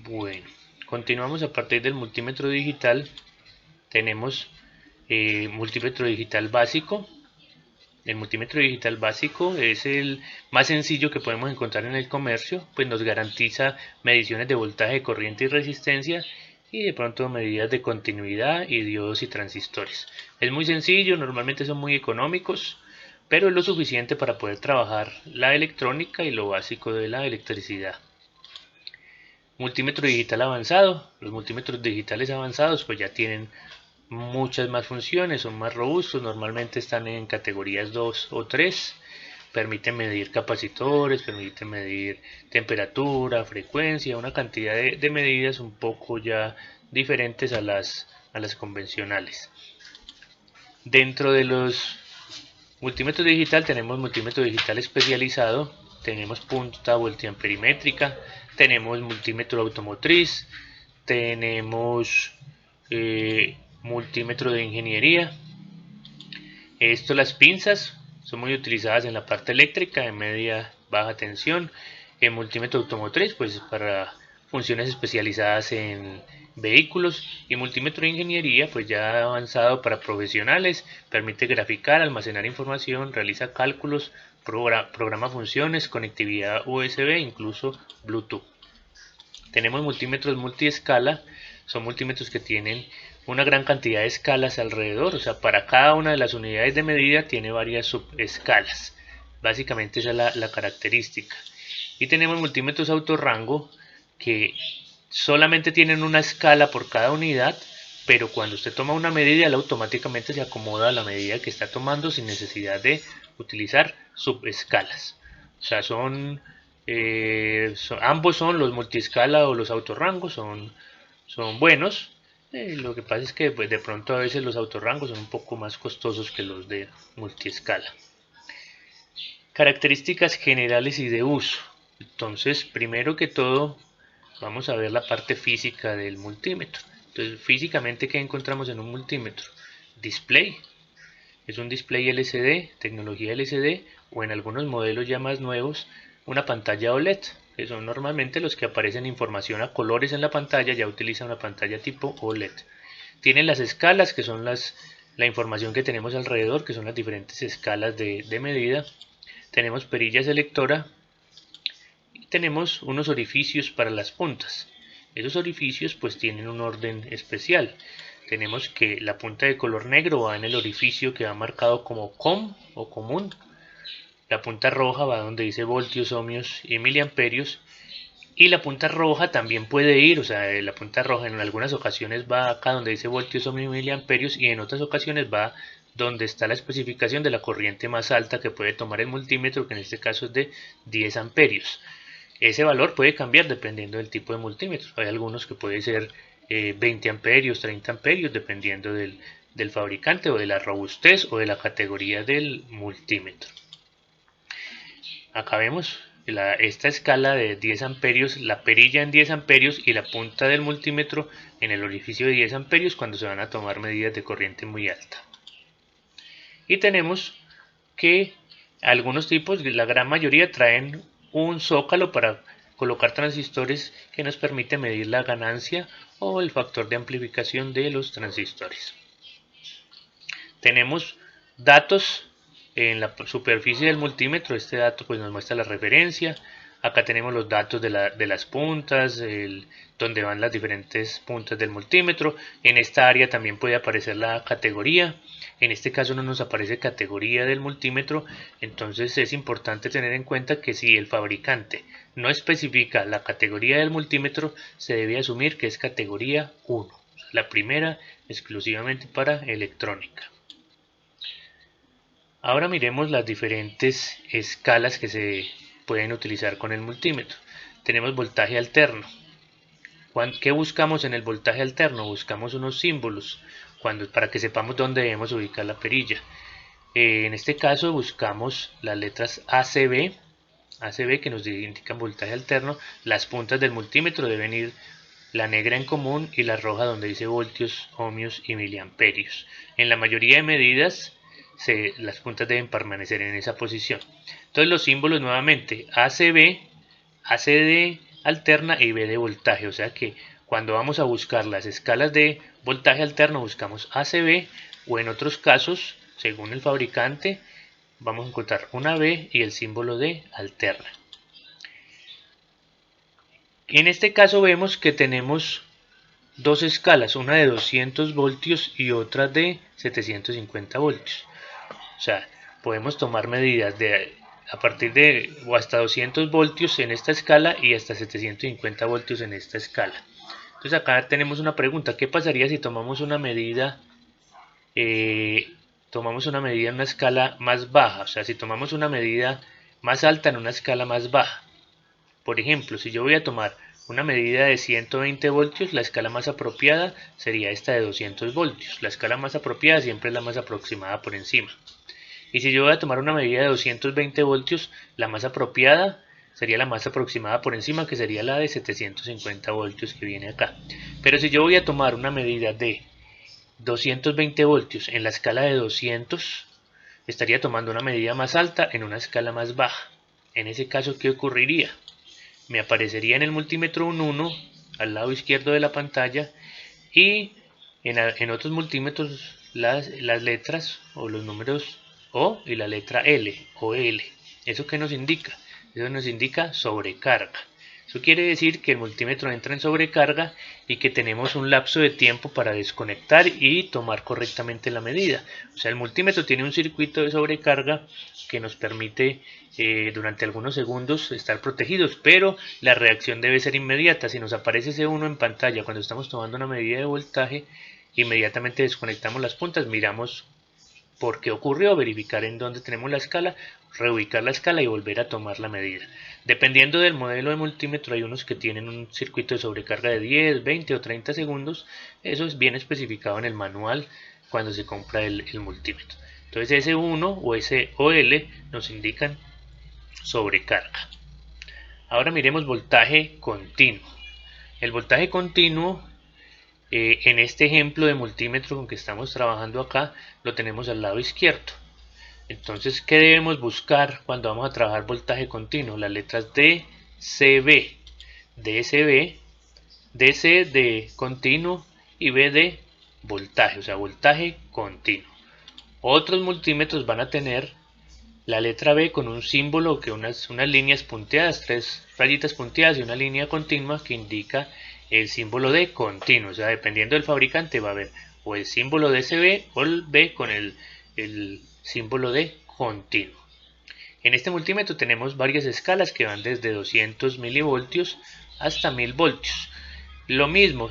Bueno, continuamos a partir del multímetro digital. Tenemos multímetro digital básico. El multímetro digital básico es el más sencillo que podemos encontrar en el comercio, pues nos garantiza mediciones de voltaje, corriente y resistencia, y de pronto medidas de continuidad y diodos y transistores. Es muy sencillo, normalmente son muy económicos, pero es lo suficiente para poder trabajar la electrónica y lo básico de la electricidad. Multímetro digital avanzado. Los multímetros digitales avanzados pues ya tienen muchas más funciones, son más robustos, normalmente están en categorías 2 o 3, permiten medir capacitores, permiten medir temperatura, frecuencia, una cantidad de medidas un poco ya diferentes a las convencionales. Dentro de los multímetros digital tenemos multímetro digital especializado, tenemos punta voltiamperimétrica, tenemos multímetro automotriz, tenemos multímetro de ingeniería. Las pinzas son muy utilizadas en la parte eléctrica, en media baja tensión. En multímetro automotriz, pues para funciones especializadas en vehículos. Y multímetro de ingeniería, pues ya avanzado para profesionales, permite graficar, almacenar información, realiza cálculos, programa funciones, conectividad USB, incluso Bluetooth. Tenemos multímetros multiescala, son multímetros que tienen una gran cantidad de escalas alrededor, o sea, para cada una de las unidades de medida tiene varias subescalas. Básicamente esa es la característica. Y tenemos multímetros autorrango que solamente tienen una escala por cada unidad, pero cuando usted toma una medida, él automáticamente se acomoda a la medida que está tomando sin necesidad de utilizar subescalas. O sea, ambos son los multiescala o los autorrangos, son buenos. Lo que pasa es que pues, de pronto a veces los autorrangos son un poco más costosos que los de multiescala. Características generales y de uso. Entonces, primero que todo, vamos a ver la parte física del multímetro. Entonces, físicamente, ¿qué encontramos en un multímetro? Display. Es un display LCD, tecnología LCD, o en algunos modelos ya más nuevos, una pantalla OLED, que son normalmente los que aparecen información a colores en la pantalla, ya utiliza una pantalla tipo OLED. Tienen las escalas, que son la información que tenemos alrededor, que son las diferentes escalas de medida. Tenemos perilla selectora y tenemos unos orificios para las puntas. Esos orificios pues tienen un orden especial. Tenemos que la punta de color negro va en el orificio que va marcado como COM o común. La punta roja va donde dice voltios, ohmios y miliamperios. Y la punta roja también puede ir, o sea, la punta roja en algunas ocasiones va acá donde dice voltios, ohmios y miliamperios, y en otras ocasiones va donde está la especificación de la corriente más alta que puede tomar el multímetro, que en este caso es de 10 amperios. Ese valor puede cambiar dependiendo del tipo de multímetro. Hay algunos que pueden ser 20 amperios, 30 amperios, dependiendo del fabricante o de la robustez o de la categoría del multímetro. Acá vemos esta escala de 10 amperios, la perilla en 10 amperios y la punta del multímetro en el orificio de 10 amperios cuando se van a tomar medidas de corriente muy alta. Y tenemos que algunos tipos, la gran mayoría, traen un zócalo para colocar transistores que nos permite medir la ganancia o el factor de amplificación de los transistores. Tenemos datos en la superficie del multímetro. Este dato pues nos muestra la referencia. Acá tenemos los datos de las puntas, donde van las diferentes puntas del multímetro. En esta área también puede aparecer la categoría. En este caso no nos aparece categoría del multímetro, entonces es importante tener en cuenta que si el fabricante no especifica la categoría del multímetro, se debe asumir que es categoría 1, la primera exclusivamente para electrónica. Ahora miremos las diferentes escalas que se pueden utilizar con el multímetro. Tenemos voltaje alterno. ¿Qué buscamos en el voltaje alterno? Buscamos unos símbolos para que sepamos dónde debemos ubicar la perilla. En este caso buscamos las letras ACB que nos indican voltaje alterno. Las puntas del multímetro deben ir la negra en común y la roja donde dice voltios, ohmios y miliamperios. En la mayoría de medidas las puntas deben permanecer en esa posición. Entonces los símbolos nuevamente ACB, ACD, alterna y B de voltaje. O sea que cuando vamos a buscar las escalas de voltaje alterno buscamos ACB, o en otros casos, según el fabricante, vamos a encontrar una B y el símbolo de alterna. En este caso vemos que tenemos dos escalas, una de 200 voltios y otra de 750 voltios. O sea, podemos tomar medidas a partir de o hasta 200 voltios en esta escala y hasta 750 voltios en esta escala. Entonces acá tenemos una pregunta: ¿qué pasaría si tomamos una medida en una escala más baja? O sea, si tomamos una medida más alta en una escala más baja. Por ejemplo, si yo voy a tomar una medida de 120 voltios, la escala más apropiada sería esta de 200 voltios. La escala más apropiada siempre es la más aproximada por encima. Y si yo voy a tomar una medida de 220 voltios, la más apropiada sería la más aproximada por encima, que sería la de 750 voltios que viene acá. Pero si yo voy a tomar una medida de 220 voltios en la escala de 200, estaría tomando una medida más alta en una escala más baja. En ese caso, ¿qué ocurriría? Me aparecería en el multímetro un 1 al lado izquierdo de la pantalla, y en otros multímetros las letras o los números O y la letra L o L. ¿Eso qué nos indica? Eso nos indica sobrecarga. Eso quiere decir que el multímetro entra en sobrecarga y que tenemos un lapso de tiempo para desconectar y tomar correctamente la medida. O sea, el multímetro tiene un circuito de sobrecarga que nos permite durante algunos segundos estar protegidos, pero la reacción debe ser inmediata. Si nos aparece ese 1 en pantalla cuando estamos tomando una medida de voltaje, inmediatamente desconectamos las puntas, miramos por qué ocurrió, verificar en dónde tenemos la escala, reubicar la escala y volver a tomar la medida. Dependiendo del modelo de multímetro, hay unos que tienen un circuito de sobrecarga de 10, 20 o 30 segundos. Eso es bien especificado en el manual cuando se compra el multímetro. Entonces S1 o SOL nos indican sobrecarga. Ahora miremos voltaje continuo. El voltaje continuo, en este ejemplo de multímetro con que estamos trabajando acá, lo tenemos al lado izquierdo. Entonces, ¿qué debemos buscar cuando vamos a trabajar voltaje continuo? Las letras D, C, B. DCB, DC de continuo y B de voltaje, o sea, voltaje continuo. Otros multímetros van a tener la letra B con un símbolo, que unas líneas punteadas, 3 rayitas punteadas y una línea continua que indica el símbolo de continuo. O sea, dependiendo del fabricante va a haber o el símbolo de DCB o el B con el símbolo de continuo. En este multímetro tenemos varias escalas que van desde 200 milivoltios hasta 1000 voltios. Lo mismo,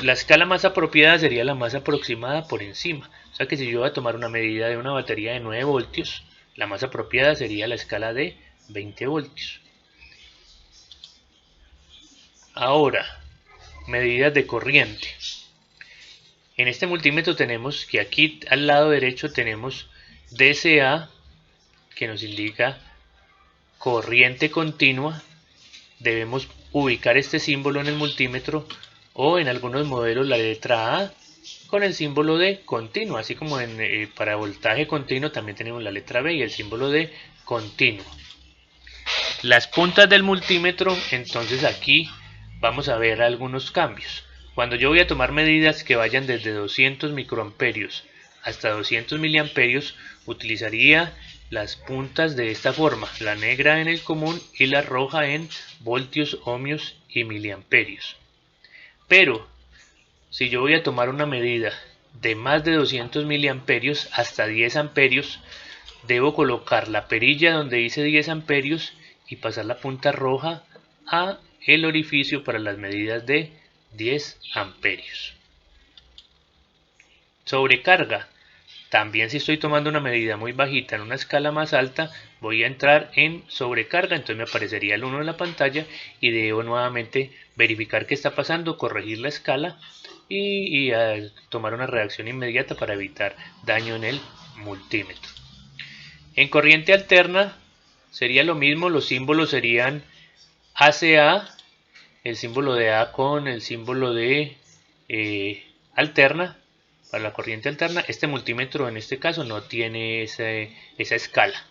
la escala más apropiada sería la más aproximada por encima. O sea que si yo voy a tomar una medida de una batería de 9 voltios, la más apropiada sería la escala de 20 voltios. Ahora, medidas de corriente. En este multímetro tenemos que aquí al lado derecho tenemos DCA, que nos indica corriente continua. Debemos ubicar este símbolo en el multímetro, o en algunos modelos la letra A con el símbolo de continuo, así como para voltaje continuo también tenemos la letra B y el símbolo de continuo. Las puntas del multímetro, entonces aquí vamos a ver algunos cambios. Cuando yo voy a tomar medidas que vayan desde 200 microamperios hasta 200 miliamperios, utilizaría las puntas de esta forma: la negra en el común y la roja en voltios, ohmios y miliamperios. Pero si yo voy a tomar una medida de más de 200 miliamperios hasta 10 amperios, debo colocar la perilla donde dice 10 amperios y pasar la punta roja a el orificio para las medidas de 10 amperios. Sobrecarga. También, si estoy tomando una medida muy bajita en una escala más alta, voy a entrar en sobrecarga, entonces me aparecería el 1 en la pantalla y debo nuevamente verificar qué está pasando, corregir la escala y tomar una reacción inmediata para evitar daño en el multímetro. En corriente alterna sería lo mismo, los símbolos serían ACA, el símbolo de A con el símbolo de alterna. Para la corriente alterna, este multímetro en este caso no tiene esa escala.